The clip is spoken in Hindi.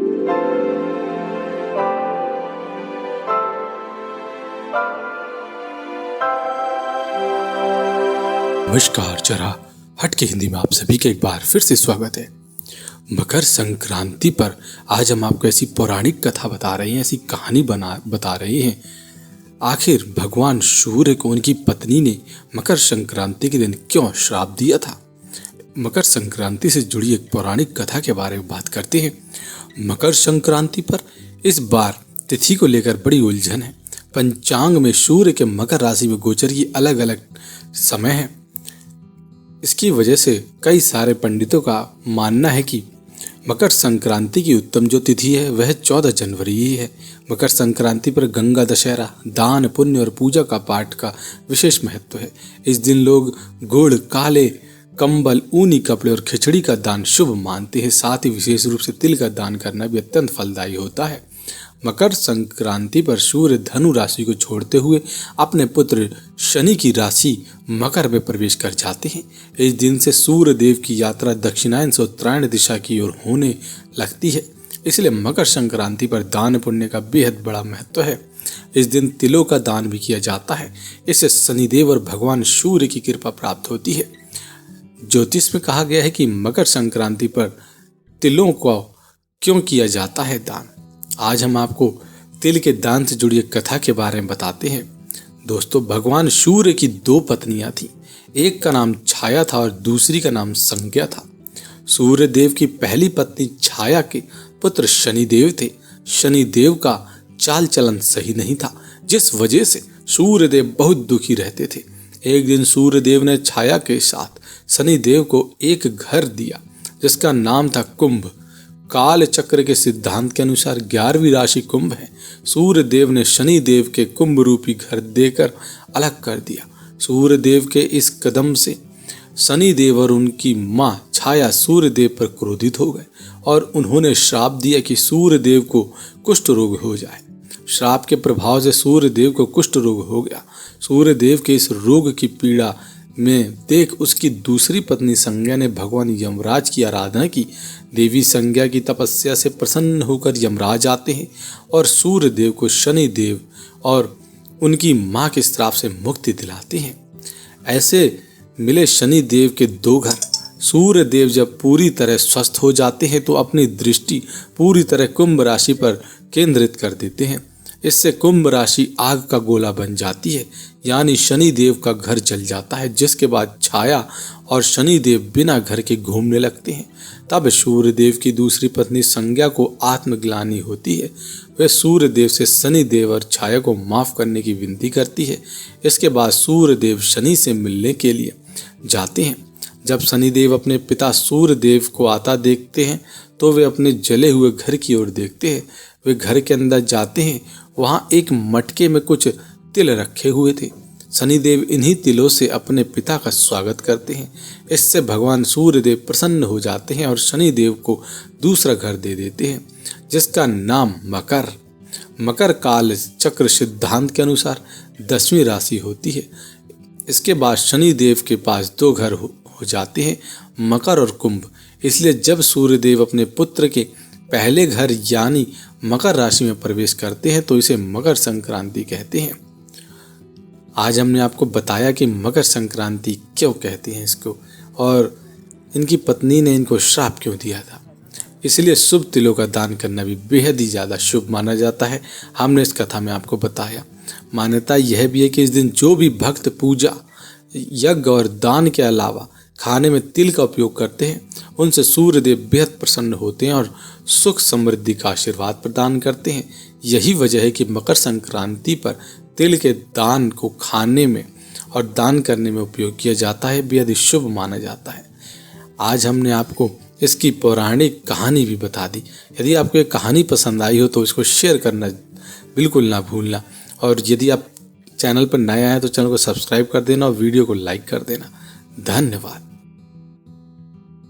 नमस्कार। जरा हटके हिंदी में आप सभी का एक बार फिर से स्वागत है। मकर संक्रांति पर आज हम आपको ऐसी पौराणिक कथा बता रहे हैं, ऐसी कहानी बता रहे हैं। आखिर भगवान सूर्य को उनकी पत्नी ने मकर संक्रांति के दिन क्यों श्राप दिया था। मकर संक्रांति से जुड़ी एक पौराणिक कथा के बारे में बात करते हैं। मकर संक्रांति पर इस बार तिथि को लेकर बड़ी उलझन है। पंचांग में सूर्य के मकर राशि में गोचर की अलग अलग समय है। इसकी वजह से कई सारे पंडितों का मानना है कि मकर संक्रांति की उत्तम जो तिथि है वह 14 जनवरी ही है। मकर संक्रांति पर गंगा दशहरा, दान, पुण्य और पूजा का पाठ का विशेष महत्व है। इस दिन लोग गुड़, काले कंबल, ऊनी कपड़े और खिचड़ी का दान शुभ मानते हैं। साथ ही विशेष रूप से तिल का दान करना भी अत्यंत फलदायी होता है। मकर संक्रांति पर सूर्य धनु राशि को छोड़ते हुए अपने पुत्र शनि की राशि मकर में प्रवेश कर जाते हैं। इस दिन से सूर्य देव की यात्रा दक्षिणायन से उत्तरायण दिशा की ओर होने लगती है। इसलिए मकर संक्रांति पर दान पुण्य का बेहद बड़ा महत्व है। इस दिन तिलों का दान भी किया जाता है। इससे शनिदेव और भगवान सूर्य की कृपा प्राप्त होती है। ज्योतिष में कहा गया है कि मकर संक्रांति पर तिलों को क्यों किया जाता है दान। आज हम आपको तिल के दान से जुड़ी एक कथा के बारे में बताते हैं। दोस्तों, भगवान सूर्य की 2 पत्नियां थीं। एक का नाम छाया था और दूसरी का नाम संज्ञा था। सूर्य देव की पहली पत्नी छाया के पुत्र शनिदेव थे। शनिदेव का चाल चलन सही नहीं था, जिस वजह से सूर्यदेव बहुत दुखी रहते थे। एक दिन सूर्यदेव ने छाया के साथ शनिदेव को एक घर दिया जिसका नाम था कुंभ। काल चक्र के सिद्धांत के अनुसार 11वीं राशि कुंभ है। सूर्य देव ने शनि देव के कुंभ रूपी घर देकर अलग कर दिया। सूर्य देव के इस कदम से शनि देव और उनकी मां छाया सूर्य देव पर क्रोधित हो गए और उन्होंने श्राप दिया कि सूर्य देव को कुष्ठ रोग हो जाए। श्राप के प्रभाव से सूर्य देव को कुष्ठ रोग हो गया। सूर्य देव के इस रोग की पीड़ा में देख उसकी दूसरी पत्नी संज्ञा ने भगवान यमराज की आराधना की। देवी संज्ञा की तपस्या से प्रसन्न होकर यमराज आते हैं और सूर्य देव को शनि देव और उनकी मां के श्राप से मुक्ति दिलाते हैं। ऐसे मिले शनि देव के 2 घर। सूर्य देव जब पूरी तरह स्वस्थ हो जाते हैं तो अपनी दृष्टि पूरी तरह कुंभ राशि पर केंद्रित कर देते हैं। इससे कुंभ राशि आग का गोला बन जाती है, यानी शनि देव का घर जल जाता है। जिसके बाद छाया और शनि देव बिना घर के घूमने लगते हैं। तब सूर्य देव की दूसरी पत्नी संज्ञा को आत्मग्लानि होती है। वह सूर्य देव से शनि देव और छाया को माफ करने की विनती करती है। इसके बाद सूर्य देव शनि से मिलने के लिए जाते हैं। जब शनिदेव अपने पिता सूर्य देव को आता देखते हैं तो वे अपने जले हुए घर की ओर देखते हैं। वे घर के अंदर जाते हैं। वहां एक मटके में कुछ तिल रखे हुए थे। शनिदेव इन्हीं तिलों से अपने पिता का स्वागत करते हैं। इससे भगवान सूर्यदेव प्रसन्न हो जाते हैं और शनिदेव को दूसरा घर दे देते हैं जिसका नाम मकर काल चक्र सिद्धांत के अनुसार 10वीं राशि होती है। इसके बाद शनिदेव के पास 2 घर हो जाते हैं, मकर और कुंभ। इसलिए जब सूर्यदेव अपने पुत्र के पहले घर यानी मकर राशि में प्रवेश करते हैं तो इसे मकर संक्रांति कहते हैं। आज हमने आपको बताया कि मकर संक्रांति क्यों कहते हैं इसको और इनकी पत्नी ने इनको श्राप क्यों दिया था। इसलिए शुभ तिलों का दान करना भी बेहद ही ज़्यादा शुभ माना जाता है। हमने इस कथा में आपको बताया। मान्यता यह भी है कि इस दिन जो भी भक्त पूजा, यज्ञ और दान के अलावा खाने में तिल का उपयोग करते हैं उनसे सूर्यदेव बेहद प्रसन्न होते हैं और सुख समृद्धि का आशीर्वाद प्रदान करते हैं। यही वजह है कि मकर संक्रांति पर तिल के दान को खाने में और दान करने में उपयोग किया जाता है, बेहद ही शुभ माना जाता है। आज हमने आपको इसकी पौराणिक कहानी भी बता दी। यदि आपको ये कहानी पसंद आई हो तो इसको शेयर करना बिल्कुल ना भूलना और यदि आप चैनल पर नया है तो चैनल को सब्सक्राइब कर देना और वीडियो को लाइक कर देना। धन्यवाद।